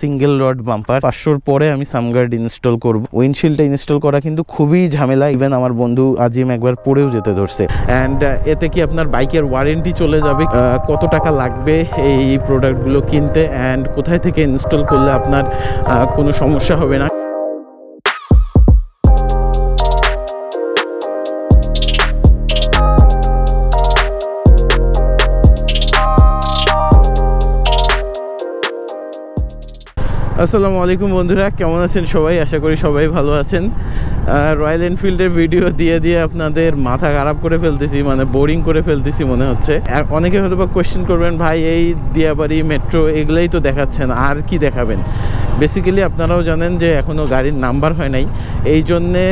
Single rod bumper. 500-র পরে আমি সামগার্ড install করব। উইন্ডশিল্ডটা ইনস্টল করা কিন্তু খুবই ঝামেলা, ইভেন আমার বন্ধু আজিম একবার পড়েও যেতে ধরছে। অ্যান্ড এতে কি আপনার বাইকের ওয়ারেন্টি চলে যাবে, কত টাকা লাগবে এই প্রোডাক্টগুলো কিনতে, অ্যান্ড কোথায় থেকে ইনস্টল করলে আপনার কোনো সমস্যা হবে না। আসসালামু আলাইকুম বন্ধুরা, কেমন আছেন সবাই? আশা করি সবাই ভালো আছেন। রয়্যাল এনফিল্ডের ভিডিও দিয়ে দিয়ে আপনাদের মাথা খারাপ করে ফেলতেছি, মানে বোরিং করে ফেলতেছি মনে হচ্ছে। অনেকে হয়তো বা কোয়েশ্চেন করবেন, ভাই এই দিয়াবাড়ি মেট্রো এগুলোই তো দেখাচ্ছেন, আর কি দেখাবেন? বেসিক্যালি আপনারাও জানেন যে এখনও গাড়ির নাম্বার হয় নাই, এই জন্যে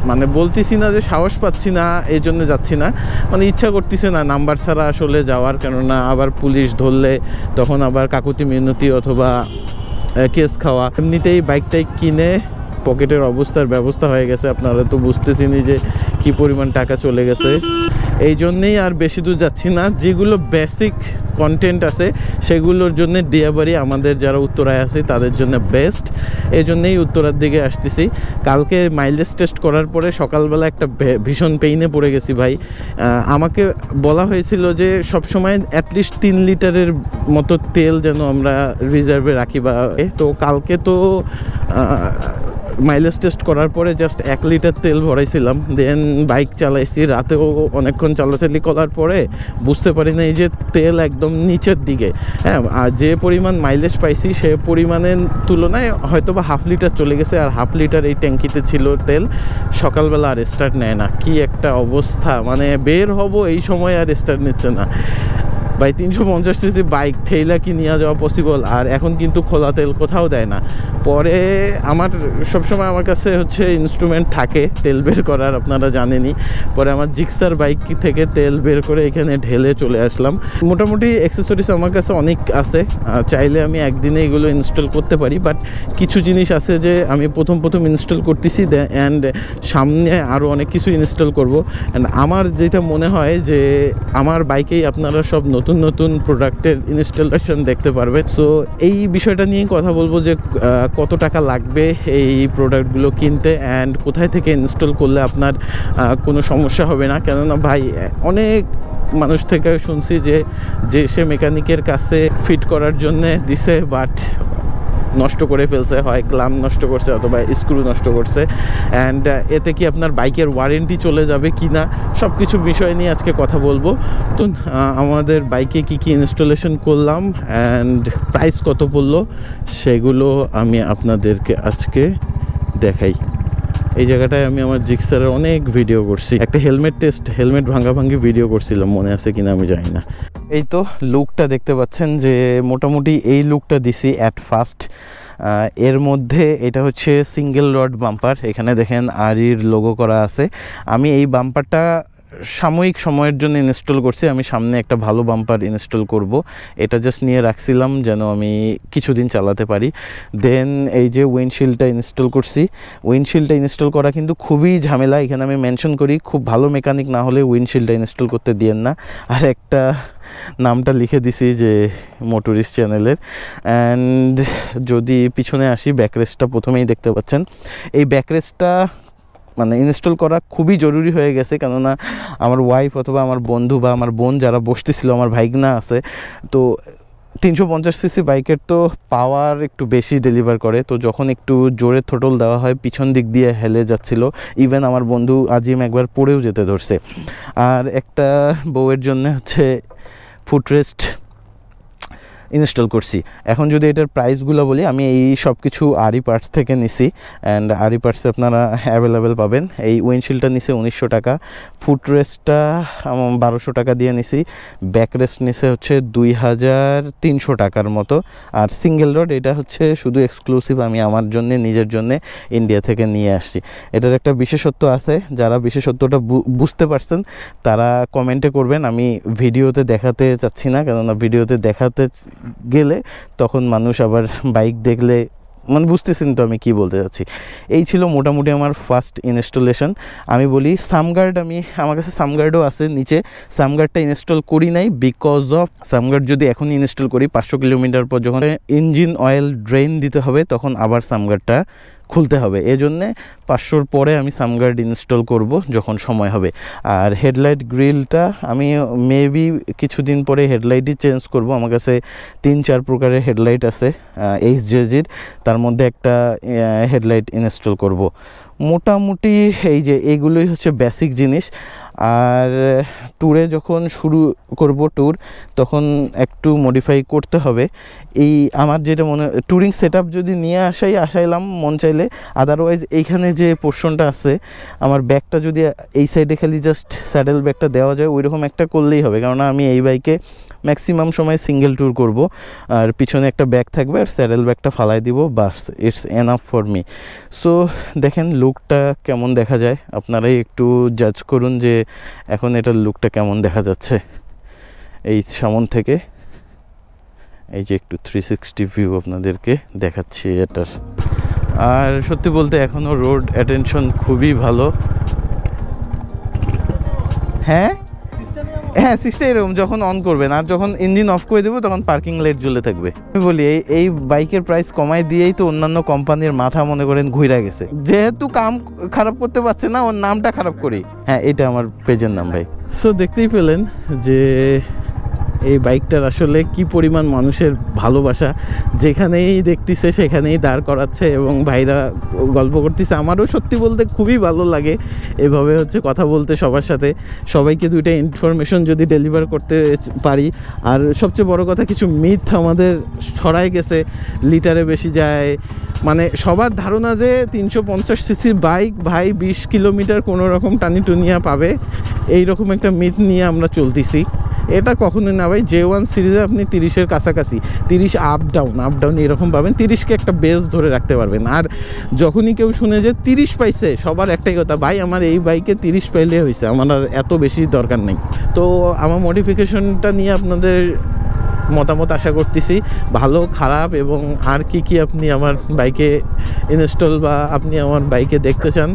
মানে বলতেছি না যে সাহস পাচ্ছি না, এই জন্যে যাচ্ছি না, মানে ইচ্ছা করতেছে না নাম্বার ছাড়া আসলে যাওয়ার। কেননা আবার পুলিশ ধরলে তখন আবার কাকুতি মিনতি অথবা কেস খাওয়া। এমনিতেই বাইকটাই কিনে পকেটের অবস্থার ব্যবস্থা হয়ে গেছে, আপনারা তো বুঝতেছেনই যে কি পরিমাণ টাকা চলে গেছে। এই জন্যেই আর বেশি দূর যাচ্ছি না। যেগুলো বেসিক কন্টেন্ট আছে সেগুলোর জন্য দিয়াবাড়ি আমাদের যারা উত্তরায় আছে তাদের জন্য বেস্ট, এই জন্যেই উত্তরার দিকে আসতেছি। কালকে মাইলেজ টেস্ট করার পরে সকালবেলা একটা ভীষণ পেইনে পড়ে গেছি ভাই। আমাকে বলা হয়েছিল যে সবসময় অ্যাটলিস্ট 3 লিটারের মতো তেল যেন আমরা রিজার্ভে রাখি, বা তো কালকে তো মাইলেজ টেস্ট করার পরে জাস্ট 1 লিটার তেল ভরাইছিলাম, দেন বাইক চালাইছি। রাতেও অনেকক্ষণ চালাচালি করার পরে বুঝতে পারি না এই যে তেল একদম নিচের দিকে। হ্যাঁ, আর যে পরিমাণ মাইলেজ পাইছি সে পরিমাণের তুলনায় হয়তো বা 1/2 লিটার চলে গেছে, আর 1/2 লিটার এই ট্যাঙ্কিতে ছিল তেল। সকালবেলা আর স্টার্ট নেয় না, কি একটা অবস্থা, মানে বের হব এই সময় আর স্টার্ট নিচ্ছে না ভাই। 350 সিসি বাইক ঠেলা কি নিয়ে যাওয়া পসিবল? আর এখন কিন্তু খোলা তেল কোথাও দেয় না। পরে আমার সবসময় আমার কাছে হচ্ছে ইনস্ট্রুমেন্ট থাকে তেল বের করার, আপনারা জানেনই। পরে আমার জিক্সার বাইক থেকে তেল বের করে এখানে ঢেলে চলে আসলাম। মোটামুটি অ্যাক্সেসরিজ আমার কাছে অনেক আছে, চাইলে আমি একদিনে এগুলো ইনস্টল করতে পারি, বাট কিছু জিনিস আছে যে আমি প্রথম ইনস্টল করতেছি, অ্যান্ড সামনে আরও অনেক কিছু ইনস্টল করব। অ্যান্ড আমার যেটা মনে হয় যে আমার বাইকেই আপনারা সব নতুন প্রোডাক্টের ইনস্টলেশন দেখতে পারবে। সো এই বিষয়টা নিয়ে কথা বলবো যে কত টাকা লাগবে এই প্রোডাক্টগুলো কিনতে, অ্যান্ড কোথায় থেকে ইনস্টল করলে আপনার কোনো সমস্যা হবে না। কেননা ভাই অনেক মানুষ থেকে শুনছি যে সে মেকানিকের কাছে ফিট করার জন্যে দিছে, বাট নষ্ট করে ফেলছে, হয় ক্লাম নষ্ট করছে অথবা স্ক্রু নষ্ট করছে। অ্যান্ড এতে কি আপনার বাইকের ওয়ারেন্টি চলে যাবে কি না, সব কিছু বিষয় নিয়ে আজকে কথা বলবো। তো আমাদের বাইকে কি ইনস্টলেশন করলাম অ্যান্ড প্রাইস কত পড়লো সেগুলো আমি আপনাদেরকে আজকে দেখাই। এই জায়গাটায় আমি আমার জিক্সারের অনেক ভিডিও করছি, একটা হেলমেট ভাঙাভাঙি ভিডিও করছিলাম, মনে আছে কিনা আমি জানি না। এই তো লুকটা দেখতে পাচ্ছেন যে মোটামুটি এই লুকটা দিছি অ্যাট ফার্স্ট। এর মধ্যে এটা হচ্ছে সিঙ্গেল রড বাম্পার, এখানে দেখেন আরির লোগো করা আছে। আমি এই বাম্পারটা সাময়িক সময়ের জন্য ইনস্টল করছি, আমি সামনে একটা ভালো বাম্পার ইনস্টল করব, এটা জাস্ট নিয়ে রাখছিলাম যেন আমি কিছুদিন চালাতে পারি। দেন এই যে উইন্ডশিল্ডটা ইনস্টল করছি। উইন্ডশিল্ডটা ইনস্টল করা কিন্তু খুবই ঝামেলা, এখানে আমি মেনশন করি খুব ভালো মেকানিক না হলে উইন্ডশিল্ডটা ইনস্টল করতে দিয়েন না। আর একটা নামটা লিখে দিছি যে মোটরিস্ট চ্যানেলের। অ্যান্ড যদি পিছনে আসি, ব্যাকরেস্টটা প্রথমেই দেখতে পাচ্ছেন। এই ব্যাকরেস্টটা মানে ইনস্টল করা খুবই জরুরি হয়ে গেছে, কেননা আমার ওয়াইফ অথবা আমার বন্ধু বা আমার বোন যারা বসতেছিল, আমার ভাইগনা আছে, তো 350 সিসি বাইকের তো পাওয়ার একটু বেশি ডেলিভার করে, তো যখন একটু জোরে থ্রোটল দেওয়া হয় পিছন দিক দিয়ে হেলে যাচ্ছিল। ইভেন আমার বন্ধু আজিম একবার পড়েও যেতে ধরছে। আর একটা বউয়ের জন্য হচ্ছে ফুটরেস্ট ইনস্টল করছি। এখন যদি এটার প্রাইসগুলো বলি, আমি এই সব কিছু আরি পার্টস থেকে নিছি, অ্যান্ড আরি পার্টসে আপনারা অ্যাভেলেবেল পাবেন। এই উইন্ডশিল্ডটা নিছে 1900 টাকা, ফুটরেস্টটা 1200 টাকা দিয়ে নিছি, ব্যাকরেস্ট নিছে হচ্ছে 2300 টাকার মতো। আর সিঙ্গেল রড এটা হচ্ছে শুধু এক্সক্লুসিভ আমি আমার জন্যে নিজের জন্যে ইন্ডিয়া থেকে নিয়ে আসছি। এটার একটা বিশেষত্ব আছে, যারা বিশেষত্বটা বুঝতে পারছেন তারা কমেন্টে করবেন। আমি ভিডিওতে দেখাতে চাচ্ছি না, কেননা ভিডিওতে দেখাতে গেলে তখন মানুষ আবার বাইক দেখলে মানে বুঝতেছেন তো আমি কি বলতে চাচ্ছি। এই ছিল মোটামুটি আমার ফার্স্ট ইনস্টলেশন। আমি বলি সামগার্ড, আমার কাছে সামগার্ডও আছে নিচে, সামগার্ডটা ইনস্টল করি নাই বিকজ অফ সামগার্ড যদি এখন ইনস্টল করি 500 কিলোমিটার পর যখন ইঞ্জিন অয়েল ড্রেন দিতে হবে তখন আবার সামগার্ডটা খুলতে হবে, এজন্যে 500-র পরে আমি সামগার্ড ইনস্টল করব যখন সময় হবে। আর হেডলাইট গ্রিলটা আমি মেবি কিছুদিন পরে হেডলাইটই চেঞ্জ করব। আমার কাছে 3-4 প্রকারের হেডলাইট আছে HJG-র, তার মধ্যে একটা হেডলাইট ইনস্টল করব। মোটামুটি এই যে এইগুলোই হচ্ছে বেসিক জিনিস। আর ট্যুরে যখন শুরু করব ট্যুর তখন একটু মডিফাই করতে হবে। এই আমার যেটা মনে, ট্যুরিং সেট আপ যদি নিয়ে আসাইলাম মন চাইলে, আদারওয়াইজ এইখানে যে পোর্শনটা আছে আমার ব্যাগটা যদি এই সাইডে খালি জাস্ট স্যাডেল ব্যাগটা দেওয়া যায় ওইরকম একটা করলেই হবে, কারণ আমি এই বাইকে ম্যাক্সিমাম সময় সিঙ্গেল ট্যুর করব। আর পিছনে একটা ব্যাগ থাকবে আর স্যাডেল ব্যাগটা ফালাই দিব, বাস, it's enough for me. So দেখেন লুকটা কেমন দেখা যায়, আপনারাই একটু জাজ করুন যে এখন এটার লুকটা কেমন দেখা যাচ্ছে এই সামন থেকে। এই যে একটু 360 ভিউ আপনাদেরকে দেখাচ্ছি এটার। আর সত্যি বলতে এখনও রোড অ্যাটেনশন খুবই ভালো। হ্যাঁ হ্যাঁ, সিস্টেম এরকম, যখন অন করবেন আর যখন ইঞ্জিন অফ করে দেবো তখন পার্কিং লাইট জ্বলে থাকবে। আমি বলি এই বাইকের প্রাইস কমাই দিয়েই তো অন্যান্য কোম্পানির মাথা মনে করেন ঘুরে গেছে, যেহেতু কাম খারাপ করতে পারছে না ওর নামটা খারাপ করি। হ্যাঁ, এটা আমার পেজের নাম ভাই। সো দেখতেই পেলেন যে এই বাইকটার আসলে কি পরিমাণ মানুষের ভালোবাসা, যেখানেই দেখতেছে সেখানেই দাঁড় করাচ্ছে এবং ভাইরা গল্প করতেছে। আমারও সত্যি বলতে খুবই ভালো লাগে এভাবে হচ্ছে কথা বলতে সবার সাথে, সবাইকে দুইটা ইনফরমেশন যদি ডেলিভার করতে পারি। আর সবচেয়ে বড় কথা, কিছু মিথ আমাদের ছড়াই গেছে, লিটারে বেশি যায়, মানে সবার ধারণা যে 350 সিসি বাইক ভাই 20 কিলোমিটার কোনো রকম টানিটুনিয়া পাবে, এইরকম একটা মিথ নিয়ে আমরা চলতেছি। এটা কখনোই না ভাই। J1 সিরিজে আপনি 30-এর কাছাকাছি, 30 আপ ডাউন এরকম পাবেন, 30কে একটা বেস ধরে রাখতে পারবেন। আর যখনই কেউ শুনে যে 30 পাইছে, সবার একটাই কথা, ভাই আমার এই বাইকে 30 পাইলে হয়েছে, আমার আর এত বেশি দরকার নেই। তো আমার মডিফিকেশনটা নিয়ে আপনাদের মতামত আশা করতেছি, ভালো খারাপ এবং আর কি আপনি আমার বাইকে ইনস্টল বা আপনি আমার বাইকে দেখতে চান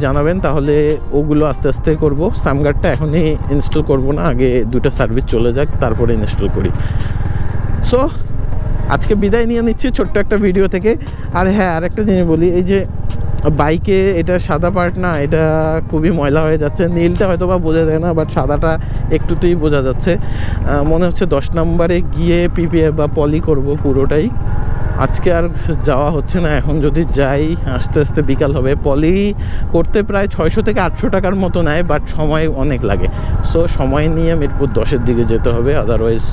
জানাবেন, তাহলে ওগুলো আস্তে আস্তে করব। সামগার্ডটা এখনই ইনস্টল করব না, আগে দুটো সার্ভিস চলে যাক তারপরে ইনস্টল করি। সো আজকে বিদায় নিয়ে নিচ্ছি ছোট্ট একটা ভিডিও থেকে। আর হ্যাঁ, আরেকটা জিনিস বলি, এই যে বাইকে এটা সাদা পার্ট না, এটা খুবই ময়লা হয়ে যাচ্ছে। নীলটা হয়তো বা বোঝা যায় না, বাট সাদাটা একটুতেই বোঝা যাচ্ছে। মনে হচ্ছে 10 নম্বরে গিয়ে পিপিএফ বা পলি করব পুরোটাই। আজকে আর যাওয়া হচ্ছে না, এখন যদি যাই আস্তে আস্তে বিকাল হবে। পলি করতে প্রায় 600 থেকে 800 টাকার মতো নেয়, বাট সময় অনেক লাগে। সো সময় নিয়ে মিরপুর 10-এর দিকে যেতে হবে, আদারওয়াইজ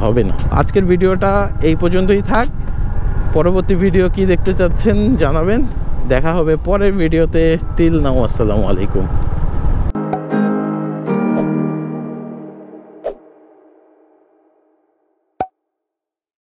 হবে না। আজকের ভিডিওটা এই পর্যন্তই থাক। পরবর্তী ভিডিও কি দেখতে চাচ্ছেন জানাবেন। দেখা হবে পরের ভিডিওতে। টিল নাও, আসসালামু আলাইকুম।